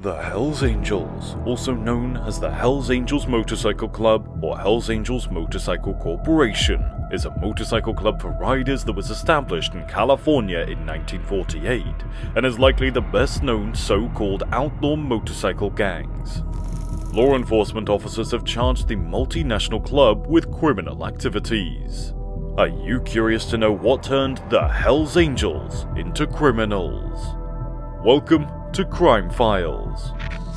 The Hells Angels, also known as the Hells Angels Motorcycle Club or Hells Angels Motorcycle Corporation, is a motorcycle club for riders that was established in California in 1948 and is likely the best known so-called outlaw motorcycle gangs. Law enforcement officers have charged the multinational club with criminal activities. Are you curious to know what turned the Hells Angels into criminals? Welcome to Crime Files.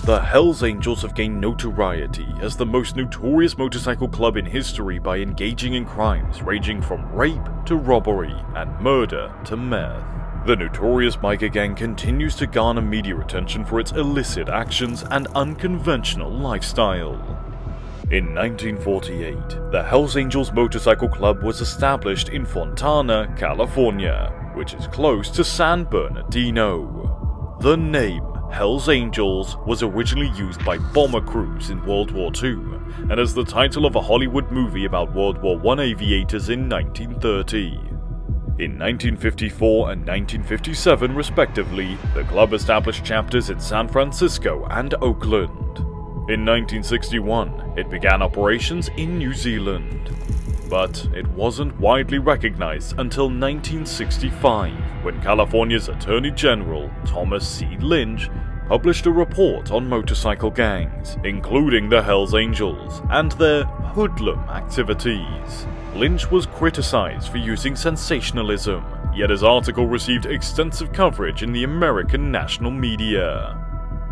The Hells Angels have gained notoriety as the most notorious motorcycle club in history by engaging in crimes ranging from rape to robbery and murder to meth. The notorious biker gang continues to garner media attention for its illicit actions and unconventional lifestyle. In 1948, the Hells Angels Motorcycle Club was established in Fontana, California, which is close to San Bernardino. The name Hells Angels was originally used by bomber crews in World War II, and as the title of a Hollywood movie about World War I aviators in 1930. In 1954 and 1957 respectively, the club established chapters in San Francisco and Oakland. In 1961, it began operations in New Zealand. But it wasn't widely recognized until 1965, when California's Attorney General, Thomas C. Lynch, published a report on motorcycle gangs, including the Hells Angels, and their hoodlum activities. Lynch was criticized for using sensationalism, yet his article received extensive coverage in the American national media.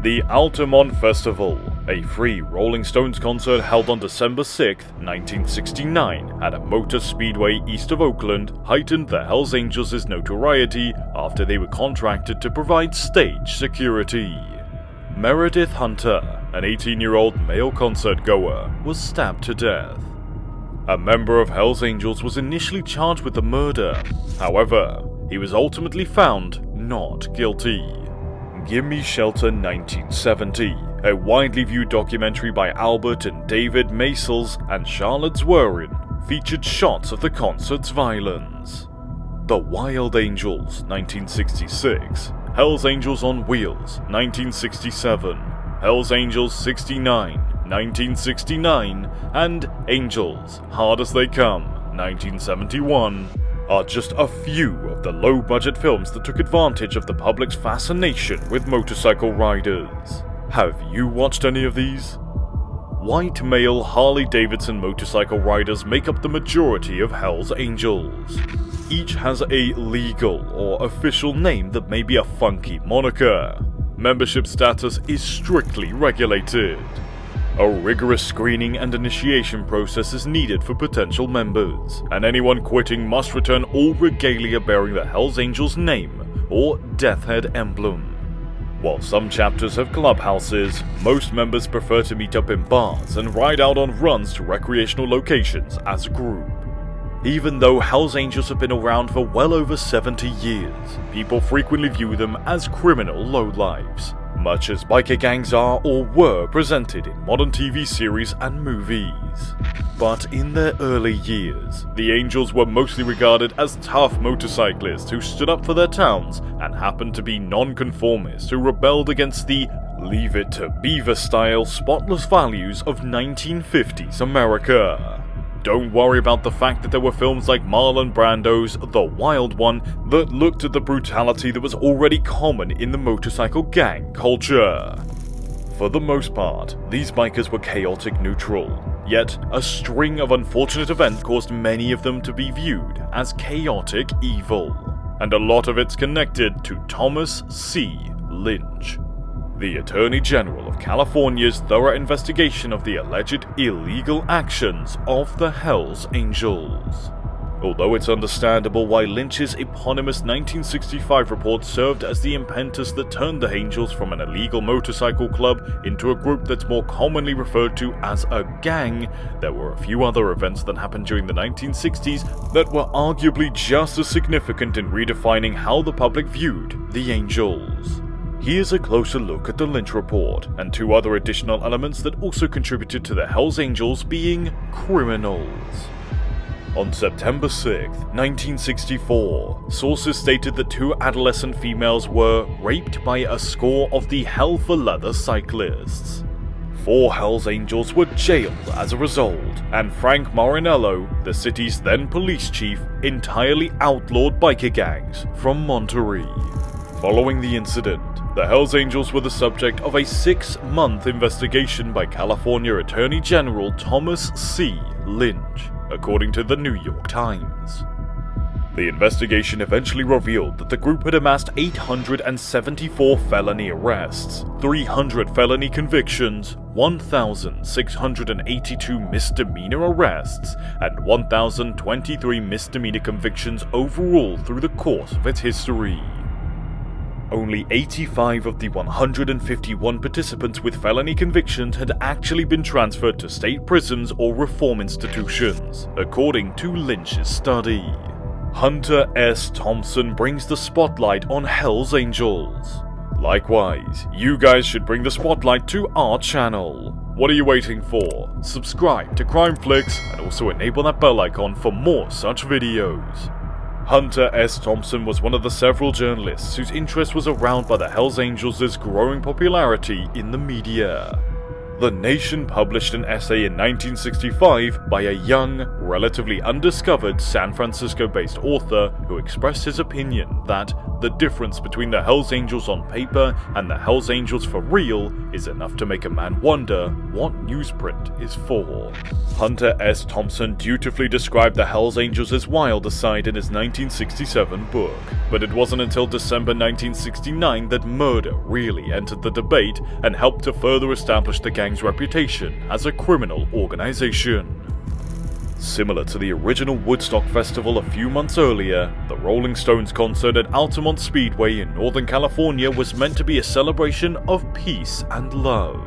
The Altamont Festival, a free Rolling Stones concert held on December 6, 1969 at a motor speedway east of Oakland, heightened the Hells Angels' notoriety after they were contracted to provide stage security. Meredith Hunter, an 18-year-old male concert goer, was stabbed to death. A member of Hells Angels was initially charged with the murder. However, he was ultimately found not guilty. Gimme Shelter 1970, a widely viewed documentary by Albert and David Maysles and Charlotte Zwerin, featured shots of the concert's violence. The Wild Angels 1966, Hells Angels on Wheels 1967, Hells Angels 69, 1969, and Angels Hard as They Come 1971. Are just a few of the low-budget films that took advantage of the public's fascination with motorcycle riders. Have you watched any of these? White male Harley-Davidson motorcycle riders make up the majority of Hells Angels. Each has a legal or official name that may be a funky moniker. Membership status is strictly regulated. A rigorous screening and initiation process is needed for potential members, and anyone quitting must return all regalia bearing the Hells Angels name or Death Head emblem. While some chapters have clubhouses, most members prefer to meet up in bars and ride out on runs to recreational locations as a group. Even though Hells Angels have been around for well over 70 years, people frequently view them as criminal lowlifes, much as biker gangs are or were presented in modern TV series and movies. But in their early years, the Angels were mostly regarded as tough motorcyclists who stood up for their towns and happened to be non-conformists who rebelled against the Leave It to Beaver-style spotless values of 1950s America. Don't worry about the fact that there were films like Marlon Brando's The Wild One that looked at the brutality that was already common in the motorcycle gang culture. For the most part, these bikers were chaotic neutral, yet a string of unfortunate events caused many of them to be viewed as chaotic evil, and a lot of it's connected to Thomas C. Lynch, the Attorney General of California's thorough investigation of the alleged illegal actions of the Hells Angels. Although it's understandable why Lynch's eponymous 1965 report served as the impetus that turned the Angels from an illegal motorcycle club into a group that's more commonly referred to as a gang, there were a few other events that happened during the 1960s that were arguably just as significant in redefining how the public viewed the Angels. Here's a closer look at the Lynch report, and two other additional elements that also contributed to the Hells Angels being criminals. On September 6, 1964, sources stated that 2 adolescent females were raped by a score of the Hell for Leather cyclists. 4 Hells Angels were jailed as a result, and Frank Marinello, the city's then police chief, entirely outlawed biker gangs from Monterey. Following the incident, the Hells Angels were the subject of a 6-month investigation by California Attorney General Thomas C. Lynch, according to the New York Times. The investigation eventually revealed that the group had amassed 874 felony arrests, 300 felony convictions, 1,682 misdemeanor arrests, and 1,023 misdemeanor convictions overall through the course of its history. Only 85 of the 151 participants with felony convictions had actually been transferred to state prisons or reform institutions, according to Lynch's study. Hunter S. Thompson brings the spotlight on Hells Angels. Likewise, you guys should bring the spotlight to our channel. What are you waiting for? Subscribe to Crime Flicks and also enable that bell icon for more such videos. Hunter S. Thompson was one of the several journalists whose interest was aroused by the Hells Angels' growing popularity in the media. The Nation published an essay in 1965 by a young, relatively undiscovered San Francisco-based author who expressed his opinion that the difference between the Hells Angels on paper and the Hells Angels for real is enough to make a man wonder what newsprint is for. Hunter S. Thompson dutifully described the Hells Angels' wilder side in his 1967 book, but it wasn't until December 1969 that murder really entered the debate and helped to further establish the gang's reputation as a criminal organization. Similar to the original Woodstock Festival a few months earlier, the Rolling Stones concert at Altamont Speedway in Northern California was meant to be a celebration of peace and love.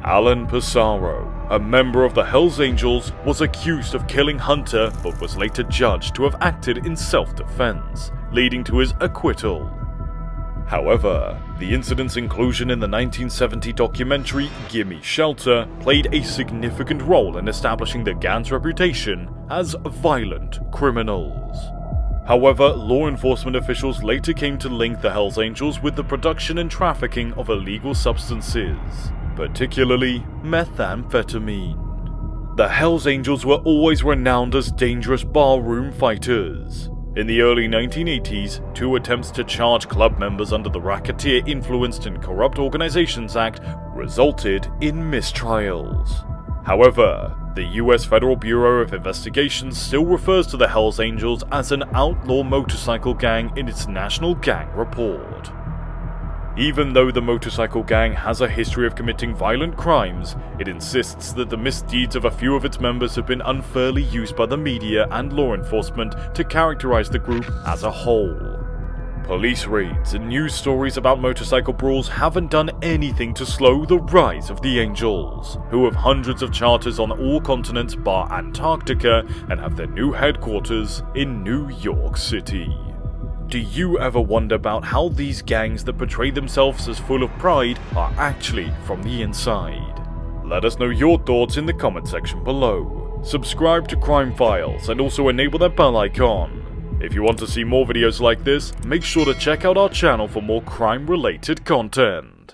Alan Pissarro, a member of the Hells Angels, was accused of killing Hunter but was later judged to have acted in self-defense, leading to his acquittal. However, the incident's inclusion in the 1970 documentary Gimme Shelter played a significant role in establishing the gang's reputation as violent criminals. However, law enforcement officials later came to link the Hells Angels with the production and trafficking of illegal substances, particularly methamphetamine. The Hells Angels were always renowned as dangerous barroom fighters. In the early 1980s, 2 attempts to charge club members under the Racketeer Influenced and Corrupt Organizations Act resulted in mistrials. However, the US Federal Bureau of Investigation still refers to the Hells Angels as an outlaw motorcycle gang in its National Gang Report. Even though the motorcycle gang has a history of committing violent crimes, it insists that the misdeeds of a few of its members have been unfairly used by the media and law enforcement to characterize the group as a whole. Police raids and news stories about motorcycle brawls haven't done anything to slow the rise of the Angels, who have hundreds of charters on all continents bar Antarctica and have their new headquarters in New York City. Do you ever wonder about how these gangs that portray themselves as full of pride are actually from the inside? Let us know your thoughts in the comment section below. Subscribe to Crime Files and also enable that bell icon. If you want to see more videos like this, make sure to check out our channel for more crime-related content.